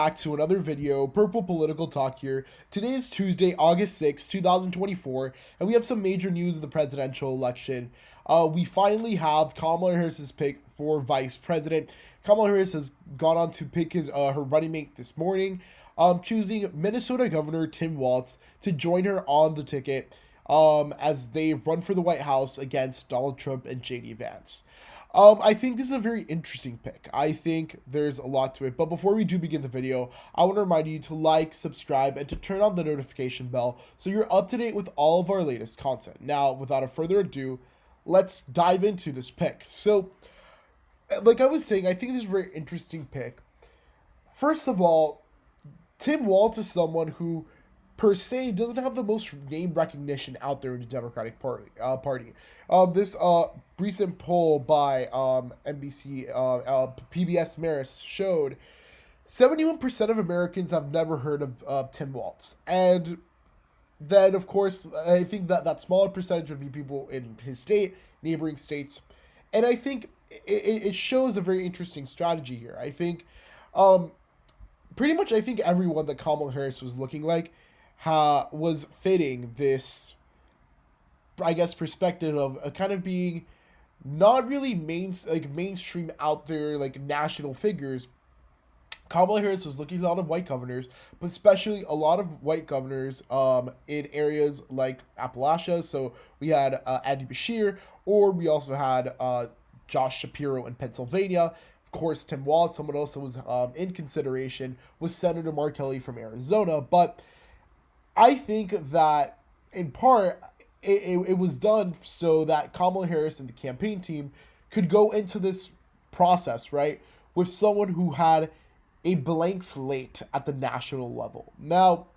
Back to another video, Purple Political Talk here. Today is Tuesday, August 6th, 2024, and we have some major news of the presidential election. We finally have Kamala Harris's pick for vice president. Kamala Harris has gone on to pick her running mate this morning, choosing Minnesota Governor Tim Waltz to join her on the ticket as they run for the White House against Donald Trump and JD Vance. I think this is a very interesting pick. I think there's a lot to it. But before we do begin the video, I want to remind you to like, subscribe, and to turn on the notification bell so you're up to date with all of our latest content. Now, without a further ado, let's dive into this pick. So, like I was saying, I think this is a very interesting pick. First of all, Tim Waltz is someone who per se doesn't have the most name recognition out there in the Democratic Party. This recent poll by NBC PBS Marist showed 71% of Americans have never heard of Tim Waltz, and then of course I think that smaller percentage would be people in his state, neighboring states, and I think it shows a very interesting strategy here. I think pretty much I think everyone that Kamala Harris was looking like was fitting this, I guess, perspective of kind of being not really mainstream out there, like national figures. Kamala Harris was looking at a lot of white governors, but especially a lot of white governors in areas like Appalachia. So we had Andy Beshear, or we also had Josh Shapiro in Pennsylvania. Of course, Tim Walz. Someone else that was in consideration was Senator Mark Kelly from Arizona. But I think that in part it was done so that Kamala Harris and the campaign team could go into this process, right, with someone who had a blank slate at the national level. Now,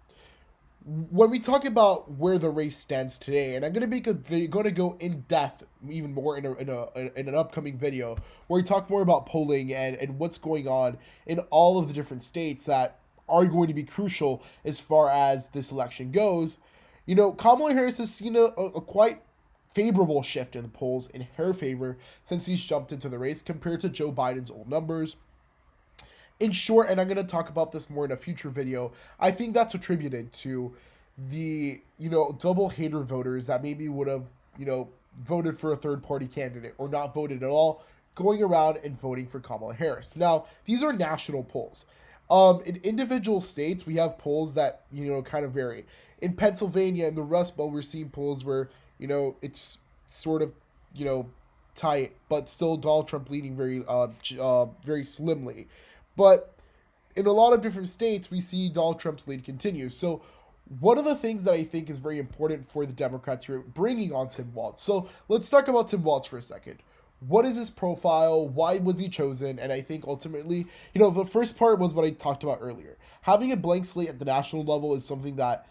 when we talk about where the race stands today, and I'm gonna make a video, going to go in depth even more in an upcoming video where we talk more about polling and what's going on in all of the different states that are going to be crucial as far as this election goes. You know, Kamala Harris has seen a quite favorable shift in the polls in her favor since he's jumped into the race compared to Joe Biden's old numbers. In short, and I'm going to talk about this more in a future video, I think that's attributed to the, double hater voters that maybe would have, voted for a third party candidate or not voted at all, going around and voting for Kamala Harris. Now, these are national polls. In individual states, we have polls that, kind of vary. In Pennsylvania and the Rust Belt, we're seeing polls where, it's sort of, tight, but still Donald Trump leading very slimly. But in a lot of different states, we see Donald Trump's lead continue. So one of the things that I think is very important for the Democrats here, bringing on Tim Walz. So let's talk about Tim Walz for a second. What is his profile? Why was he chosen? And I think ultimately, the first part was what I talked about earlier. Having a blank slate at the national level is something that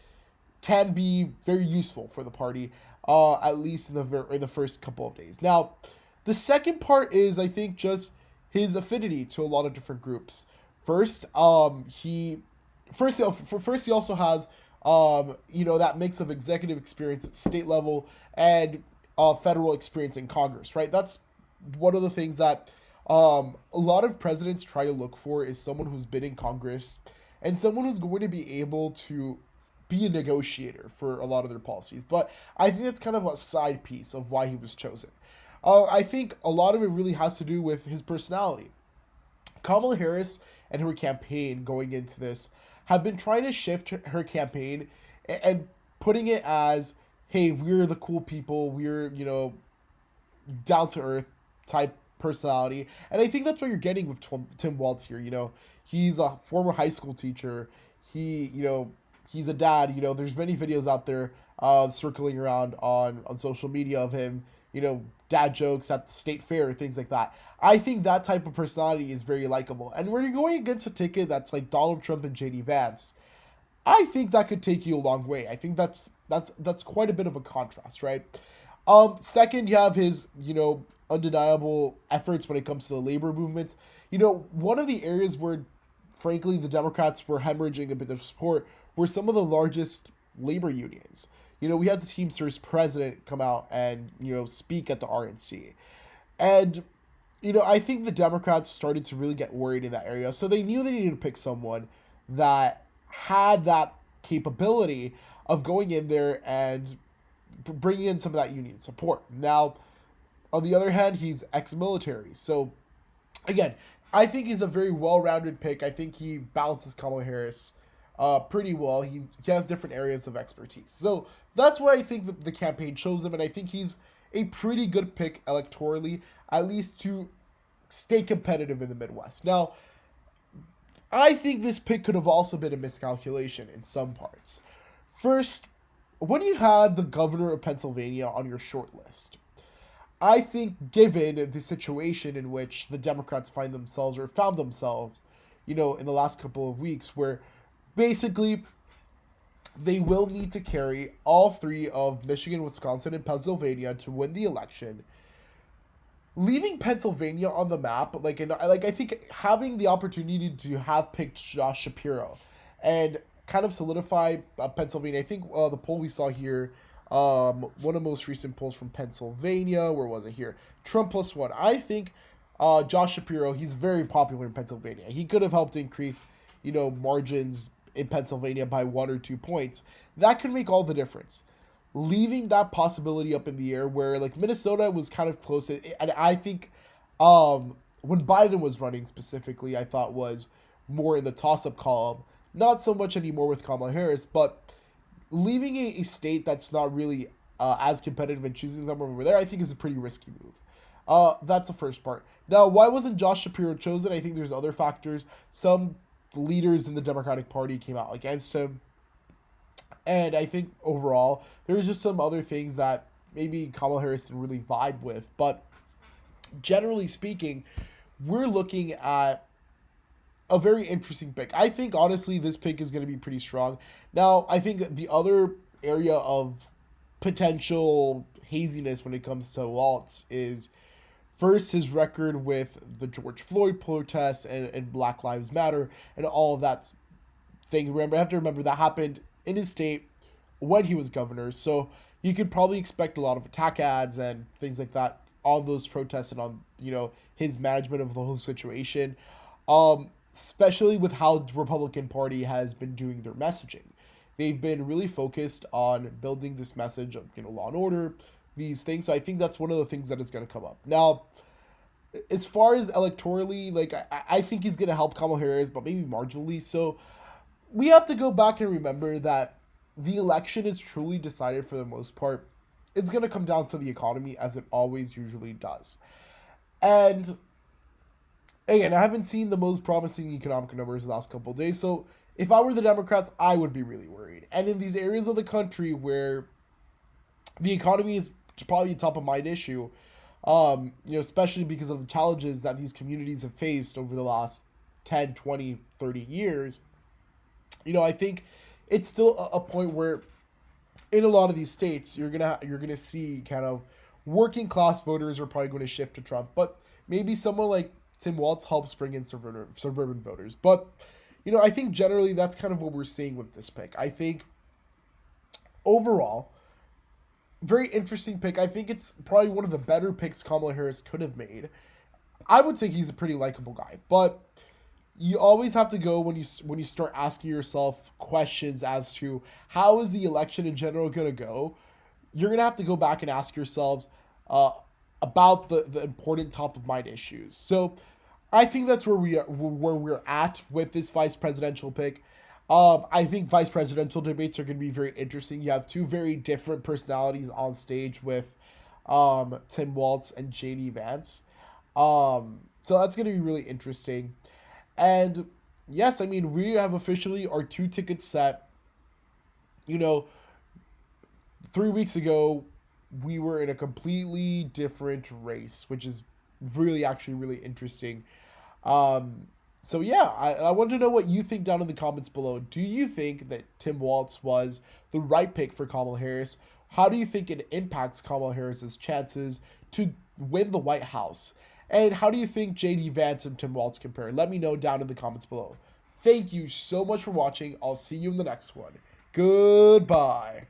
can be very useful for the party, at least in the first couple of days. Now, the second part is, I think, just his affinity to a lot of different groups. First, he also has, that mix of executive experience at state level and federal experience in Congress, right? That's one of the things that a lot of presidents try to look for is someone who's been in Congress and someone who's going to be able to be a negotiator for a lot of their policies. But I think that's kind of a side piece of why he was chosen. I think a lot of it really has to do with his personality. Kamala Harris and her campaign going into this have been trying to shift her campaign and putting it as, hey, we're the cool people, we're, down to earth type personality. And I think that's what you're getting with Tim Waltz here. He's a former high school teacher. He's a dad. There's many videos out there circling around on social media of him, dad jokes at the state fair, things like that. I think that type of personality is very likable. And when you're going against a ticket that's like Donald Trump and JD Vance, I think that could take you a long way. I think that's quite a bit of a contrast, right? Second, you have his, undeniable efforts when it comes to the labor movements. One of the areas where, frankly, the Democrats were hemorrhaging a bit of support were some of the largest labor unions. We had the Teamsters president come out and, speak at the RNC. And, I think the Democrats started to really get worried in that area. So they knew they needed to pick someone that had that capability of going in there and bringing in some of that union support. Now, on the other hand, he's ex-military. So, again, I think he's a very well-rounded pick. I think he balances Kamala Harris pretty well. He has different areas of expertise. So that's why I think the campaign chose him, and I think he's a pretty good pick electorally, at least to stay competitive in the Midwest. Now, I think this pick could have also been a miscalculation in some parts. First, when you had the governor of Pennsylvania on your short list, I think given the situation in which the Democrats find themselves or found themselves, in the last couple of weeks, where basically they will need to carry all three of Michigan, Wisconsin, and Pennsylvania to win the election. Leaving Pennsylvania on the map, I think having the opportunity to have picked Josh Shapiro and kind of solidify Pennsylvania. I think the poll we saw here, one of the most recent polls from Pennsylvania, where was it here? Trump +1. I think Josh Shapiro, he's very popular in Pennsylvania. He could have helped increase, margins in Pennsylvania by 1 or 2 points. That could make all the difference. Leaving that possibility up in the air where, Minnesota was kind of close. And I think when Biden was running specifically, I thought was more in the toss-up column. Not so much anymore with Kamala Harris, but leaving a state that's not really as competitive and choosing someone over there, I think is a pretty risky move. That's the first part. Now, why wasn't Josh Shapiro chosen? I think there's other factors. Some leaders in the Democratic Party came out against him. And I think overall, there's just some other things that maybe Kamala Harris didn't really vibe with. But generally speaking, we're looking at a very interesting pick. I think, honestly, this pick is going to be pretty strong. Now, I think the other area of potential haziness when it comes to Waltz is, first, his record with the George Floyd protests and Black Lives Matter and all of that thing. Remember, I have to remember that happened in his state when he was governor. So you could probably expect a lot of attack ads and things like that on those protests and on, his management of the whole situation. Especially with how the Republican Party has been doing their messaging. They've been really focused on building this message of, law and order, these things. So I think that's one of the things that is going to come up. Now, as far as electorally, I think he's going to help Kamala Harris, but maybe marginally. So we have to go back and remember that the election is truly decided for the most part. It's going to come down to the economy, as it always usually does. And again, I haven't seen the most promising economic numbers the last couple of days, so if I were the Democrats, I would be really worried. And in these areas of the country where the economy is probably a top-of-mind issue, especially because of the challenges that these communities have faced over the last 10, 20, 30 years, I think it's still a point where in a lot of these states, you're gonna see kind of working-class voters are probably going to shift to Trump, but maybe someone like Tim Waltz helps bring in suburban voters. But, I think generally that's kind of what we're seeing with this pick. I think overall, very interesting pick. I think it's probably one of the better picks Kamala Harris could have made. I would say he's a pretty likable guy, but you always have to go when you start asking yourself questions as to how is the election in general going to go. You're going to have to go back and ask yourselves about the important top-of-mind issues. So I think that's where we're at with this vice presidential pick. I think vice presidential debates are going to be very interesting. You have two very different personalities on stage with Tim Waltz and J.D. Vance. So that's going to be really interesting. And yes, I mean, we have officially our 2 tickets set. 3 weeks ago, we were in a completely different race, which is actually really interesting. So yeah, I want to know what you think down in the comments below. Do you think that Tim Waltz was the right pick for Kamala Harris? How do you think it impacts Kamala Harris's chances to win the White House? And how do you think J.D. Vance and Tim Waltz compare? Let me know down in the comments below. Thank you so much for watching. I'll see you in the next one. Goodbye.